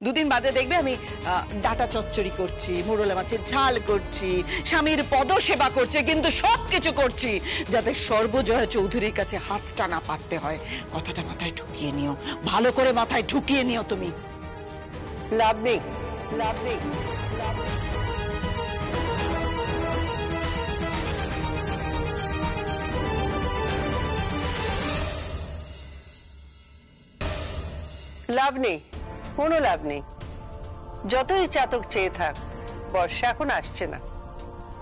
দুদিন বাদে দেখবে আমি ডাটা চচ্চড়ি করছি, মোরলা মাছের ঝাল করছি, স্বামীর পদসেবা করছি, কিন্তু সবকিছু করছি যাতে সর্বজয়া চৌধুরীর কাছে হাতটা না পাততে হয়। কথাটা মাথায় ঢুকিয়ে নিও, ভালো করে মাথায় ঢুকিয়ে নিও তুমি। লাভ নেই, লাভ নেই, লাভ নেই। লাভ নেই, কোনো লাভ নেই। যতই চাতক চেয়ে থাক, বর্ষা এখন আসছে না।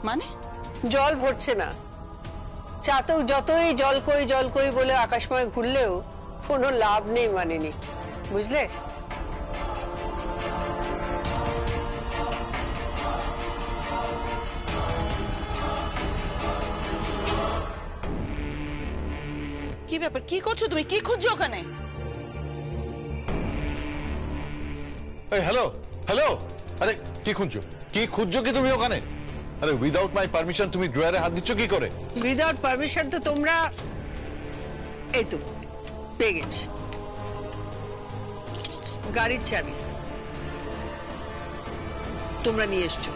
মানে জল ভরছে না। চাতক যতই জল কই বলে আকাশময় ঘুরলেও কোনো লাভ নেই, মানেনি, বুঝলে? কি ব্যাপার, কি করছো তুমি? কি খুঁজছো ওখানে? হ্যালো হ্যালো, আরে কি খুঁজছো? কি খুঁজছো কি তুমি ওখানে? আরে উইদাউট মাই পারমিশন তুমি ড্রয়ারে হাত দিচ্ছ কি করে? উইদাউট পারমিশন তো তোমরা, এই তো পেয়ে গেছি, গাড়ির চাবি তোমরা নিয়ে এসছো।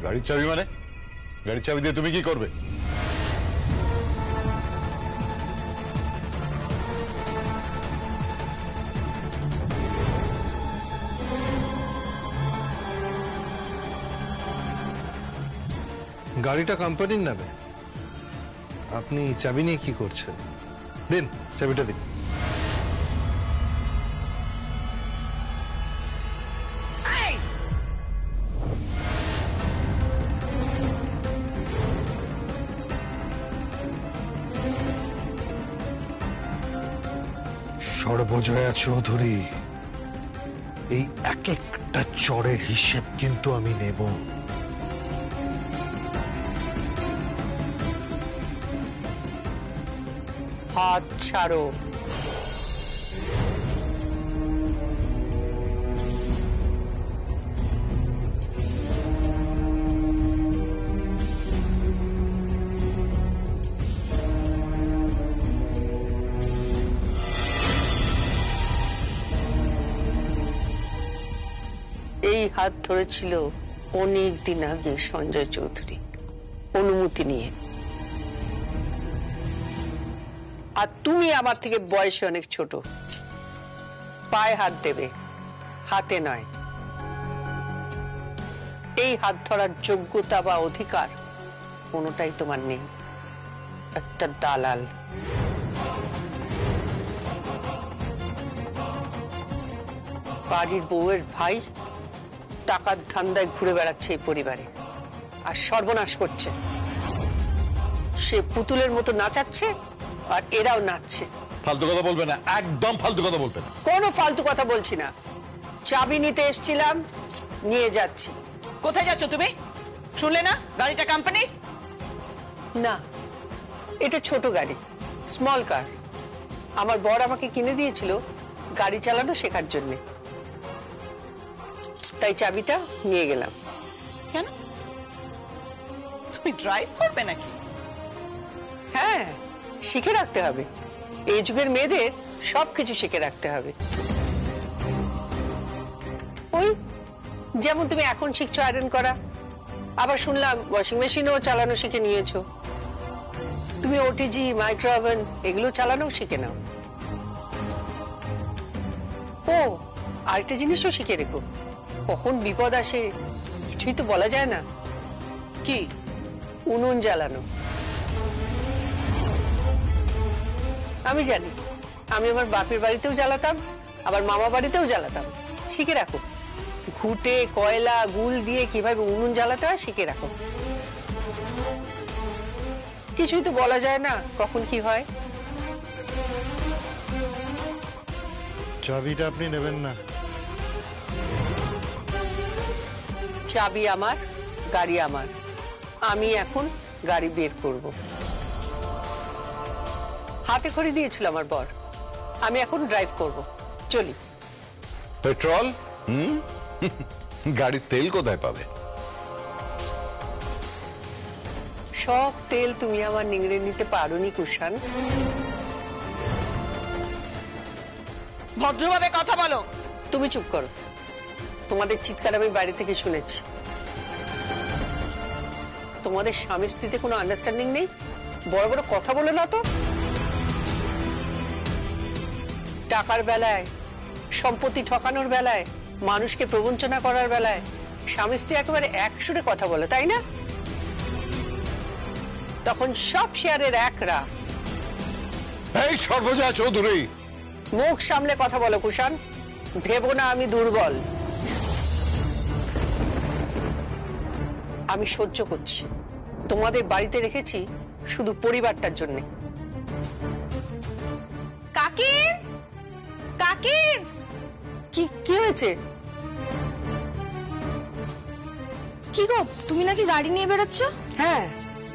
গাড়ির চাবি মানে? গাড়ির চাবি দিয়ে তুমি কি করবে? গাড়িটা কোম্পানির নামে, আপনি চাবি নিয়ে কি করছেন? দিন চাবিটা দিন। সর্বজয়া চৌধুরী, এই এক একটা চড়ের হিসেব কিন্তু আমি নেব। হাত ছাড়ো। এই হাত ধরেছিল অনেক দিন আগে সঞ্জয় চৌধুরী, অনুমতি নিয়ে। আর তুমি আমার থেকে বয়সে অনেক ছোট, পায়ে হাত দেবে, হাতে নয়। এই হাত ধরার যোগ্যতা বা অধিকার কোনোটাই তোমার নেই। একটা দালাল। বাড়ির বউয়ের ভাই টাকার ধান্দায় ঘুরে বেড়াচ্ছে এই পরিবারে আর সর্বনাশ করছে। সে পুতুলের মতো নাচাচ্ছে আর এরাও নাচছে। ফালতু কথা বলবে না, একদম ফালতু কথা বলবে না। কোনো ফালতু কথা বলছি না। চাবি নিতে এসেছিলাম, নিয়ে যাচ্ছি। কোথায় যাচ্ছ তুমি? শুনলে না গাড়িটা কোম্পানি? না, এটা ছোট গাড়ি, স্মল কার। আমার বর আমাকে কিনে দিয়েছিল গাড়ি চালানো শেখার জন্য, তাই চাবিটা নিয়ে গেলাম। কেন, তুমি ড্রাইভ করবে নাকি? হ্যাঁ, শিখে রাখতে হবে। এই যুগের মেয়েদের সবকিছু শিখে রাখতে হবে। ওই যেমন তুমি এখন শিখছো আয়রন করা, আবার শুনলাম ওয়াশিং মেশিনও চালানো শিখে নিয়েছো। তুমি ওটিজি, মাইক্রো ওভেন এগুলো চালানো শিখে নাও। ও আরেকটা জিনিসও শিখে রেখো, কখন বিপদ আসে কিছুই তো বলা যায় না। কি? উনুন জ্বালানো। আমি জানি, আমি আমার বাপের বাড়িতেও জ্বালাতাম, আবার মামা বাড়িতেও জ্বালাতাম। শিখে রাখো, ঘুটে কয়লা গুল দিয়ে কিভাবে উনুন জ্বালাতে হয় শিখে রাখো। কিছুই তো বলা যায় না কখন কি হয়। চাবিটা আপনি নেবেন না? চাবি আমার, গাড়ি আমার। আমি এখন গাড়ি বের করব। হাতে খড়ি দিয়েছিল আমার বর, আমি এখন ড্রাইভ করব। চলি। পেট্রোল? গাড়ির তেল কোথায় পাবে? সব তেল তুমি আমার নিংড়ে নিতে পারোনি কুষাণ। ভদ্রভাবে কথা বলো। তুমি চুপ করো, তোমাদের চিৎকার আমি বাইরে থেকে শুনেছি। তোমাদের স্বামী স্ত্রীতে কোনো আন্ডারস্ট্যান্ডিং নেই, বড় বড় কথা বলে না তো। টাকার বেলায়, সম্পত্তি ঠকানোর বেলায়, মানুষকে প্রবঞ্চনা করার বেলায় স্বামী স্ত্রী একেবারে এক সুরে কথা বলে, তাই না? তখন সব শেয়ারের এক রা। এই সর্বজয়া চৌধুরী, মুখ সামলে কথা বলো কুষাণ, ভেবো না আমি দুর্বল। আমি সহ্য করছি, তোমাদের বাড়িতে রেখেছি শুধু পরিবারটার জন্য। কাকিজ, কাকিজ, কি কি হয়েছে? কি গো, তুমি নাকি গাড়ি নিয়ে বেরোচ্ছ? হ্যাঁ,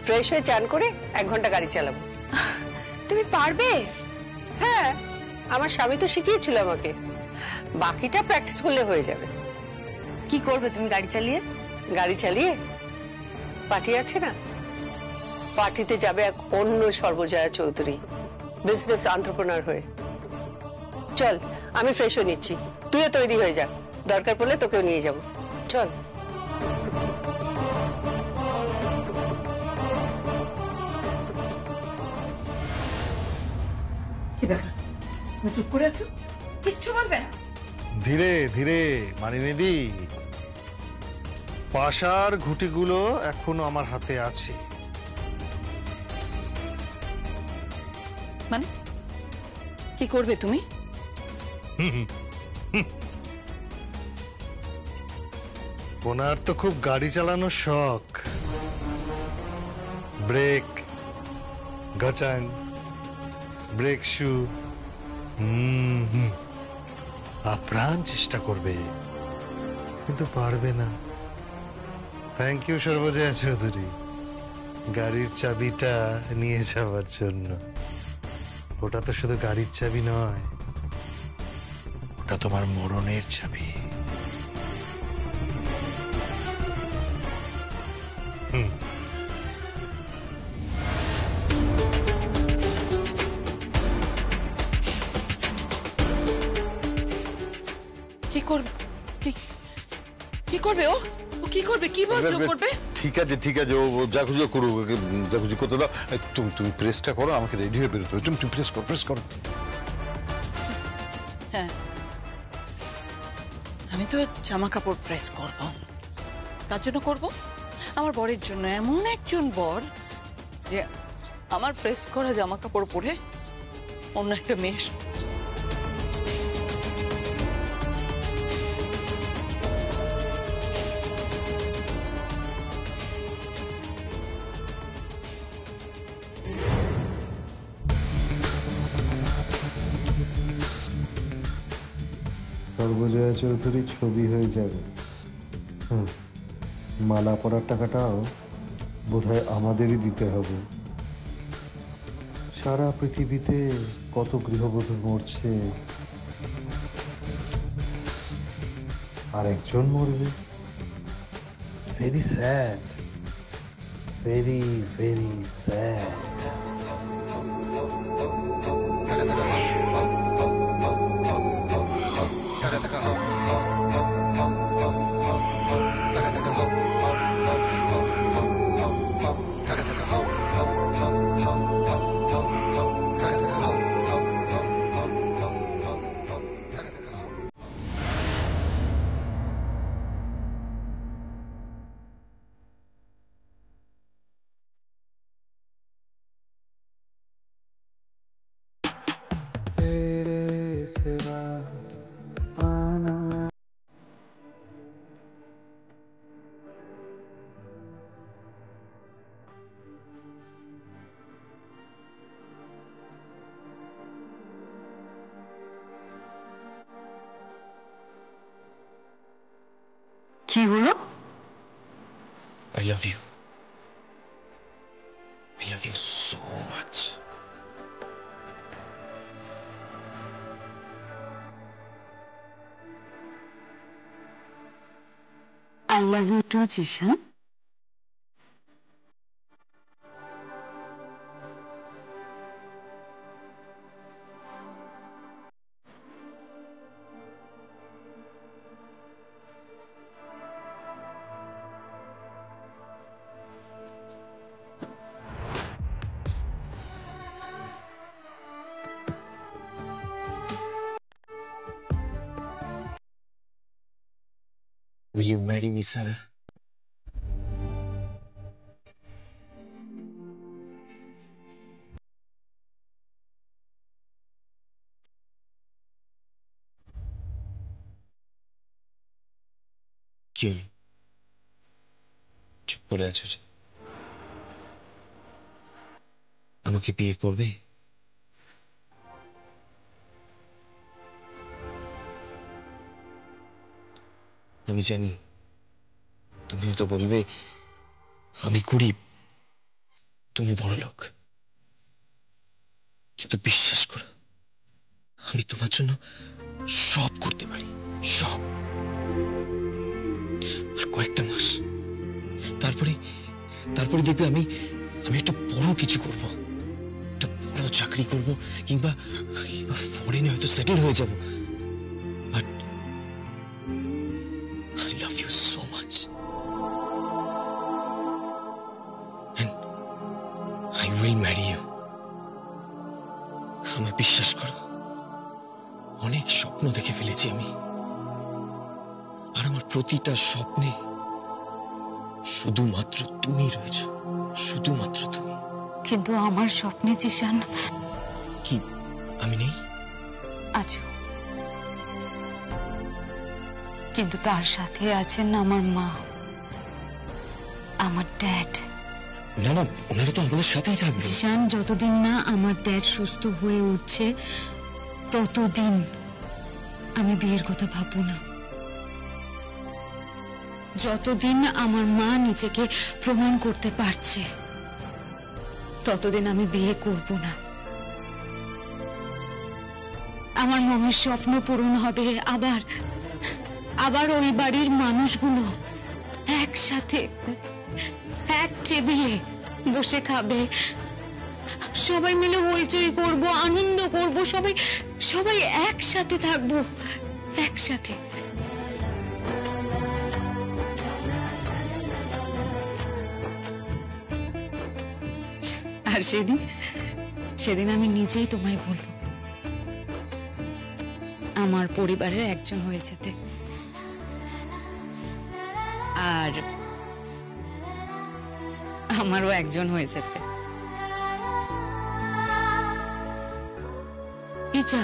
ফ্রেশ হয়ে চান করে 1 ঘন্টা গাড়ি চালাবো। তুমি পারবে? হ্যাঁ, আমার স্বামী তো শিখিয়েছিল আমাকে, বাকিটা প্র্যাকটিস করলে হয়ে যাবে। কি করবে তুমি গাড়ি চালিয়ে? গাড়ি চালিয়ে পার্টি আছে না, পার্টিতে যাবে এক অন্য সর্বজয়া চৌধুরী, বিজনেস এন্টারপ্রেনার হয়ে। চল, আমি ফ্রেশ হয়ে নিচ্ছি, তুইও তৈরি হয়ে যা, দরকার পড়লে তোকেও নিয়ে যাব। চল। কি ব্যাপার, তুমি চুপ করে আছো, কিচ্ছু বলবে না? ধীরে ধীরে মানিনিদি, পাশার ঘুটিগুলো এখনো আমার হাতে আছে। মানে কি করবে তুমি? ওনার তো খুব গাড়ি চালানোর শখ। ব্রেক, গচাং, ব্রেক শু, আপ্রাণ চেষ্টা করবে, কিন্তু পারবে না। থ্যাংক ইউ সর্বজয়া চৌধুরী, গাড়ির চাবিটা নিয়ে যাওয়ার জন্য। ওটা তো শুধু গাড়ির চাবি নয়, ওটা তোমার মরণের চাবি। কি করবে? কি করবে ও? ও কি করবে? কি বলছো করবে? ঠিক আছে ঠিক আছে, ও যা খুঁজে করুক, যা খুঁজে করতে দাও। তুমি প্রেসটা করো, আমাকে রেডি হয়ে বেরোতে হবে। তুমি প্রেস করো। হ্যাঁ, আমি তো জামা কাপড় প্রেস করব। কার জন্য করব? আমার বরের জন্য। এমন একজন বর যে আমার প্রেস করা জামা কাপড় পরে অন্য একটা মেয়ে সর্বজয়া চৌধুরী ছবি হয়ে যাবে। মালা পরার টাকাটাও বোধহয় আমাদেরই দিতে হবে। সারা পৃথিবীতে কত গৃহবধূ মরছে, আর একজন মরবে। Very sad, very very sad. কি হলো? I love you. I love you so much. I love you too, Jishan. Will you marry me, Sarah? কি হলো? চুপ করে আছো যে? আমাকে বিয়ে করবে? আমি জানি তুমি হয়তো বলবে আমি গরিব, তুমি বড় লোক, কিন্তু বিশ্বাস করো আমি তোমার জন্য সব করতে পারি, সব। আর কয়েকটা মাস, তারপরে তারপরে দেখবে আমি আমি একটা বড় কিছু করব, একটা বড় চাকরি করব, কিংবা ফরেনে হয়তো সেটেল হয়ে যাব। But I love you so much. And I will marry you. আমায় বিশ্বাস করো, অনেক স্বপ্ন দেখে ফেলেছি আমি, আর আমার প্রতিটা স্বপ্নে শুধুমাত্র তুমি রয়েছ, শুধুমাত্র তুমি। কিন্তু আমার স্বপ্নে জিশান কি আমি নেই? আছো, কিন্তু তার সাথে আছেন আমার মা, আমার ড্যাড। না না, ওনারা তো আমাদের সাথেই থাকবে। জিশান, যতদিন না আমার ড্যাড সুস্থ হয়ে উঠছে ততদিন আমি বিয়ের কথা ভাববো না। যতদিন আমার মা নিজেকে প্রমাণ করতে পারছে ততদিন আমি বিয়ে করব না। আমার মনের স্বপ্ন পূরণ হবে, আবার আবার ওই বাড়ির মানুষগুলো একসাথে এক টেবিলে বসে খাবে, সবাই মিলে হইচই করব, আনন্দ করব, সবাই সবাই একসাথে থাকবো, একসাথে। আর সেদিন সেদিন আমি নিজেই তোমায় বলবো আমার পরিবারের একজন হয়ে যেতে, আর আমারও একজন হয়ে যেতে। ইচ্ছা,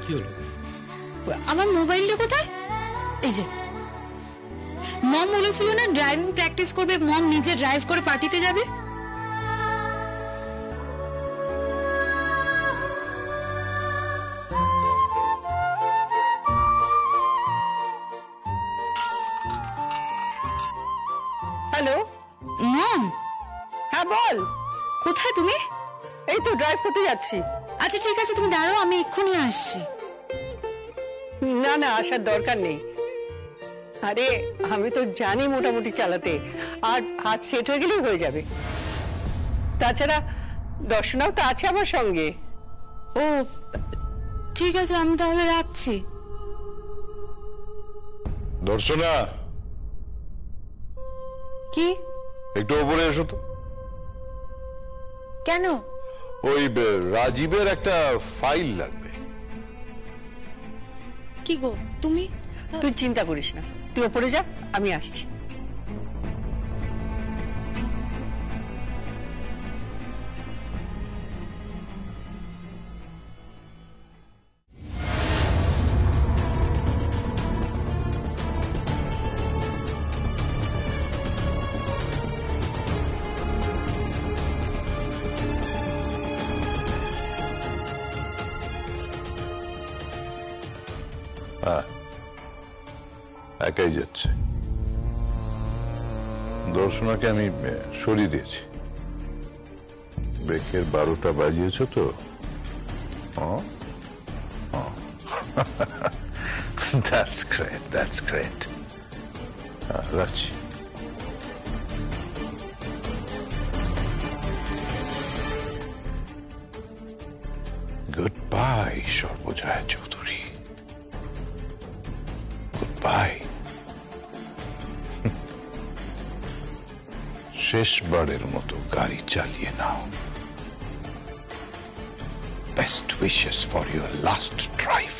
কি হলো? আমার মোবাইলটা কোথায়? এই যে, মম বলেছিল না ড্রাইভিং প্র্যাকটিস করবে, মম নিজে ড্রাইভ করে পার্টিতে যাবে। হ্যালো, মম, হ্যাঁ বল। কোথায় তুমি? এই তো ড্রাইভ করতে যাচ্ছি। আচ্ছা ঠিক আছে, তুমি দাঁড়াও, আমি এক্ষুনি আসছি। না না, আসার দরকার নেই। আরে আমি তো জানি মোটামুটি চালাতে, আর হাত সেট হয়ে গেলেই হয়ে যাবে। তাছাড়া দর্শনাও তো আছে আমার সঙ্গে। ও ঠিক আছে, আমি তাহলে রাখছি। দর্শনা, কি? একটু উপরে এসো তো। কেন? ওই রাজীবের একটা ফাইল লাগবে। কি গো তুমি? তুই চিন্তা করিস না, তুই ওপরে যা, আমি আসছি। একাই যাচ্ছে। দর্শনাকে আমি সরিয়ে দিয়েছি। ব্রেকের 12টা বাজিয়েছ তো। That's great, that's great. রাখছি। Goodbye Sarbajaya Chowdhury, goodbye. শেষবারের মতো গাড়ি চালিয়ে নাও। Best wishes for your last drive.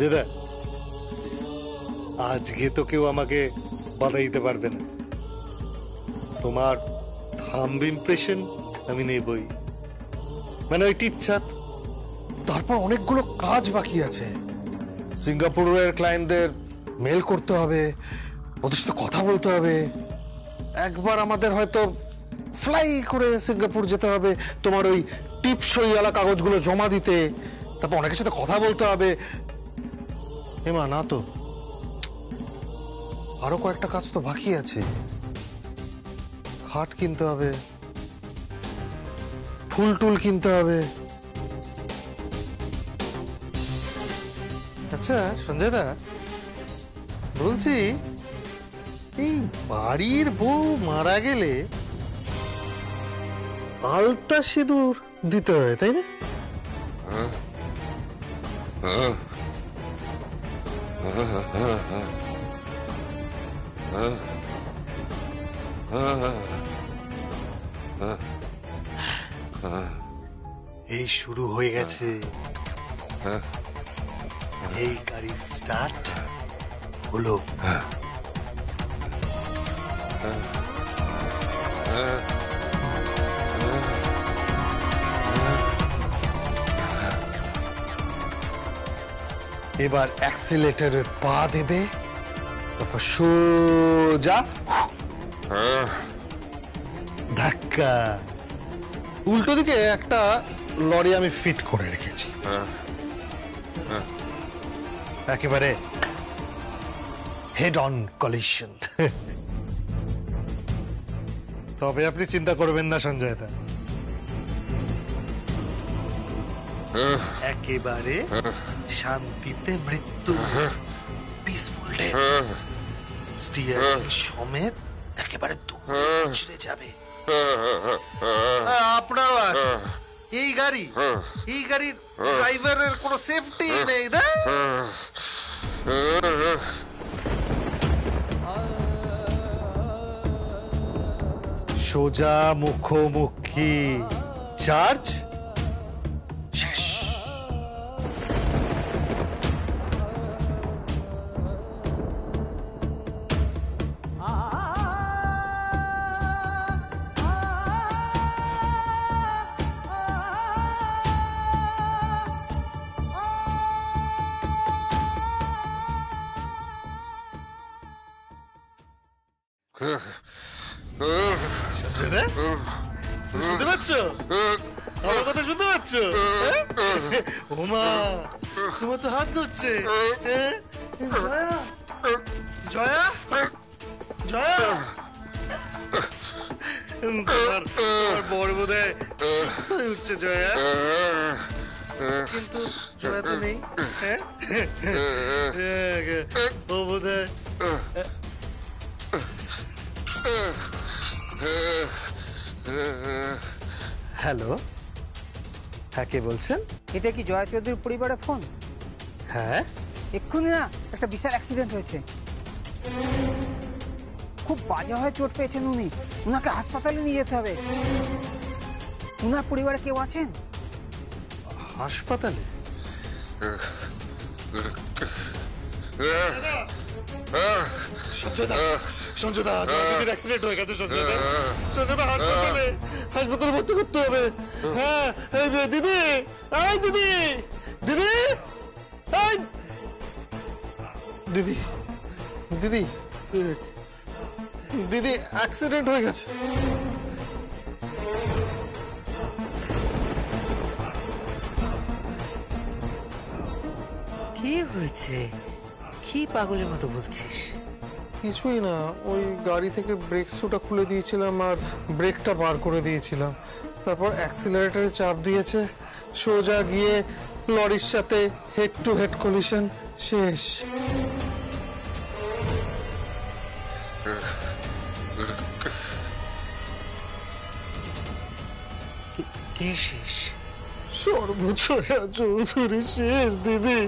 সঞ্জয়দা, আজকে তো কেউ আমাকে বাধা দিতে পারবে না। তোমার থাম্ব ইমপ্রেশন আমি নেবই, মানে ওই টিপছাপ। তারপর অনেকগুলো কাজ বাকি আছে। সিঙ্গাপুরের ক্লায়েন্টদের মেল করতে হবে, ওদের সাথে কথা বলতে হবে। একবার আমাদের হয়তো ফ্লাই করে সিঙ্গাপুর যেতে হবে তোমার ওই টিপ সইওয়ালা কাগজগুলো জমা দিতে। তারপর অনেকের সাথে কথা বলতে হবে। এমা না তো, আরো কয়েকটা কাজ তো বাকি আছে। খাট কিনতে হবে, ফুল টুল কিনতে হবে। আচ্ছা সঞ্জয়দা, বলছি এই বাড়ির বউ মারা গেলে আলতা সিঁদুর দিতে হয়, তাই না? এই শুরু হয়ে গেছে। এই গাড়ি স্টার্ট হলো। এবার অ্যাক্সিলেটরে পা দেবে, তারপর সোজা ধাক্কা। উল্টো দিকে একটা লরি আমি ফিট করে রেখেছি, একেবারে হেড অন কলিশন। তবে আপনি চিন্তা করবেন না সঞ্জয়দা, একেবারে শান্তিতে মৃত্যু, পিসফুল ডেথ। স্টিয়ারিং সমেত একেবারে দূরে যাবে। আপনারও আছে এই গাড়ি, এই গাড়ির ড্রাইভারের কোনো সেফটি নেই। সোজা মুখোমুখি চার্জ শেষ। শুনতে পাচ্ছ আমার কথা? শুনতে পাচ্ছ? ওমা, তোমার তো হাত ধরছে। জয়া, জয়া, জয়া। তোমার বড় বোধ হয় উঠছে জয়া, কিন্তু জয়া তো নেই। ও বোধ হয় হ্যালো, হ্যাঁ কে বলছেন? এটা কি জয়া চৌধুরীর পরিবারের ফোন? হ্যাঁ, এক্ষুনি না একটা বিশাল অ্যাক্সিডেন্ট হয়েছে, খুব বাজে হয়ে চোট পেয়েছেন উনি, উনাকে হাসপাতালে নিয়ে যেতে হবে। উনার পরিবারে কেউ আছেন? হাসপাতালে? সঞ্জয়দা, সঞ্জয়দা, দিদির অ্যাক্সিডেন্ট হয়ে গেছে। সঞ্জয়দা, সঞ্জয়দা হাসপাতালে, হাসপাতালে ভর্তি করতে হবে। হ্যাঁ, এই দিদি, এই দিদি, দিদি, এই দিদি, দিদি, দিদি অ্যাক্সিডেন্ট হয়ে গেছে। কি হয়েছে? কি পাগলের মতো বলছিস? কিছুই না, ওই গাড়ি থেকে ব্রেক শুটা খুলে দিয়েছিলাম আর ব্রেকটা বার করে দিয়েছিলাম। তারপর অ্যাক্সিলারেটরে চাপ দিয়েছে, সোজা গিয়ে লরির সাথে হেড টু হেড কলিশন, শেষ। কে শেষ? সর্বজয়া চৌধুরী শেষ দিদি।